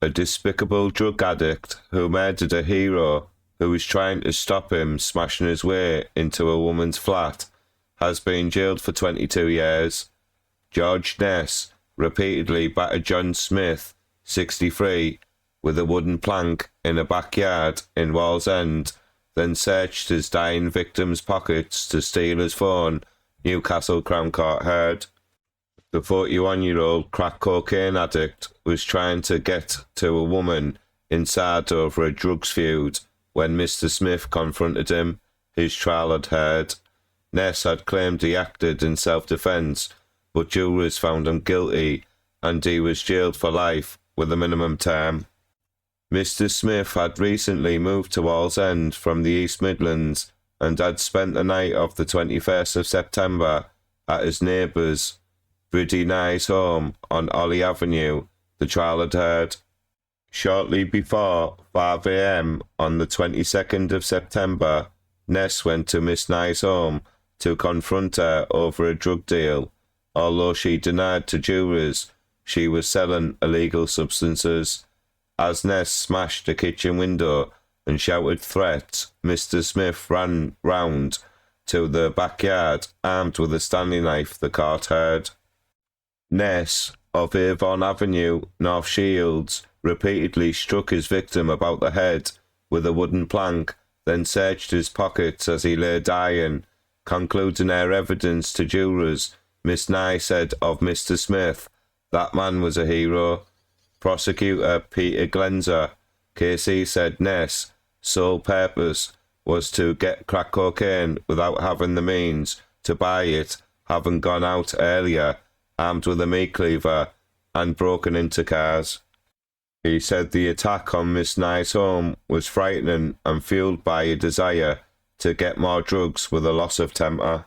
a despicable drug addict who murdered a hero who was trying to stop him smashing his way into a woman's flat, has been jailed for 22 years. George Ness repeatedly battered John Smyth, 63, with a wooden plank in a backyard in Wallsend, then searched his dying victim's pockets to steal his phone, Newcastle Crown Court heard. The 41-year-old crack cocaine addict was trying to get to a woman inside over a drugs feud when Mr. Smith confronted him, his trial had heard. Ness had claimed he acted in self-defence, but jurors found him guilty and he was jailed for life with a minimum term. Mr. Smith had recently moved to Wallsend from the East Midlands and had spent the night of the 21st of September at his neighbour's Bridi Nye's home on Ollie Avenue, the trial had heard. Shortly before 5 a.m. on the 22nd of September, Ness went to Miss Nye's home to confront her over a drug deal, although she denied to jurors she was selling illegal substances. As Ness smashed the kitchen window and shouted threats, Mr. Smith ran round to the backyard, armed with a Stanley knife, the court heard. Ness, of Avon Avenue, North Shields, repeatedly struck his victim about the head with a wooden plank, then searched his pockets as he lay dying. Concluding her evidence to jurors, Miss Nye said of Mr. Smith, "That man was a hero." Prosecutor Peter Glenser, KC, said Ness' sole purpose was to get crack cocaine without having the means to buy it, having gone out earlier armed with a meat cleaver and broken into cars. He said the attack on Miss Nye's home was frightening and fueled by a desire to get more drugs with a loss of temper.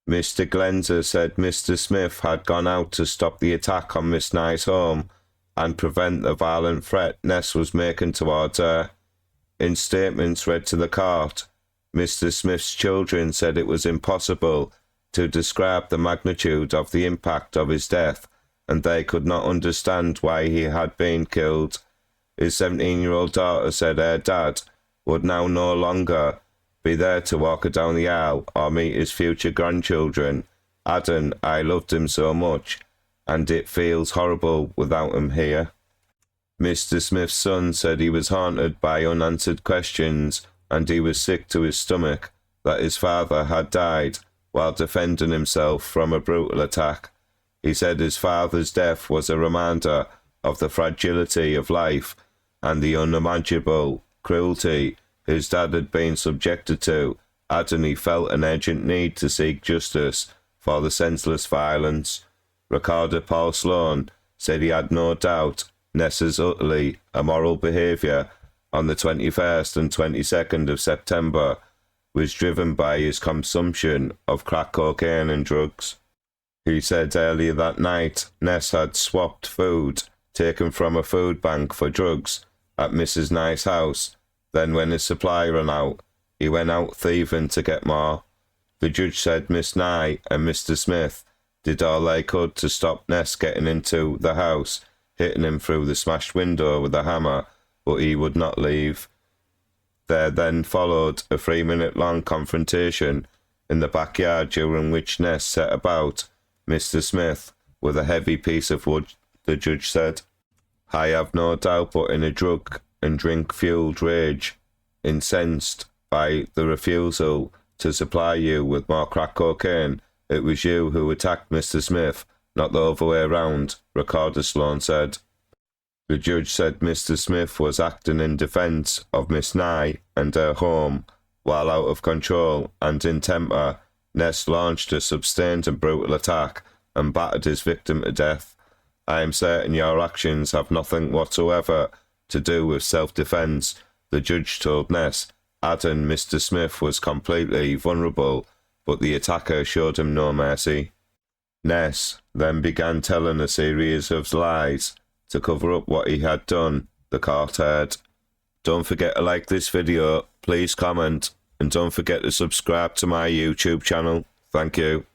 Mr. Glenser said Mr. Smith had gone out to stop the attack on Miss Nye's home and prevent the violent threat Ness was making towards her. In statements read to the court, Mr. Smith's children said it was impossible to describe the magnitude of the impact of his death, and they could not understand why he had been killed. His 17-year-old daughter said her dad would now no longer be there to walk her down the aisle or meet his future grandchildren, adding, "I loved him so much, and it feels horrible without him here." Mr. Smith's son said he was haunted by unanswered questions and he was sick to his stomach that his father had died while defending himself from a brutal attack. He said his father's death was a reminder of the fragility of life and the unimaginable cruelty his dad had been subjected to, adding he felt an urgent need to seek justice for the senseless violence. Recorder Paul Sloan said he had no doubt Ness's utterly immoral behaviour on the 21st and 22nd of September was driven by his consumption of crack cocaine and drugs. He said earlier that night Ness had swapped food taken from a food bank for drugs at Mrs. Nye's house. Then when his supply ran out, he went out thieving to get more. The judge said Miss Nye and Mr. Smith did all they could to stop Ness getting into the house, hitting him through the smashed window with a hammer, but he would not leave. There then followed a 3-minute-long confrontation in the backyard during which Ness set about Mr. Smith with a heavy piece of wood, the judge said. "I have no doubt but in a drug and drink-fueled rage, incensed by the refusal to supply you with more crack cocaine, it was you who attacked Mr. Smith, not the other way around," Recorder Sloan said. The judge said Mr. Smith was acting in defence of Miss Nye and her home. While out of control and in temper, Ness launched a sustained and brutal attack and battered his victim to death. "I am certain your actions have nothing whatsoever to do with self-defence," the judge told Ness, adding Mr. Smith was completely vulnerable, but the attacker showed him no mercy. Ness then began telling a series of lies to cover up what he had done, the court heard. Don't forget to like this video, please comment, and don't forget to subscribe to my YouTube channel. Thank you.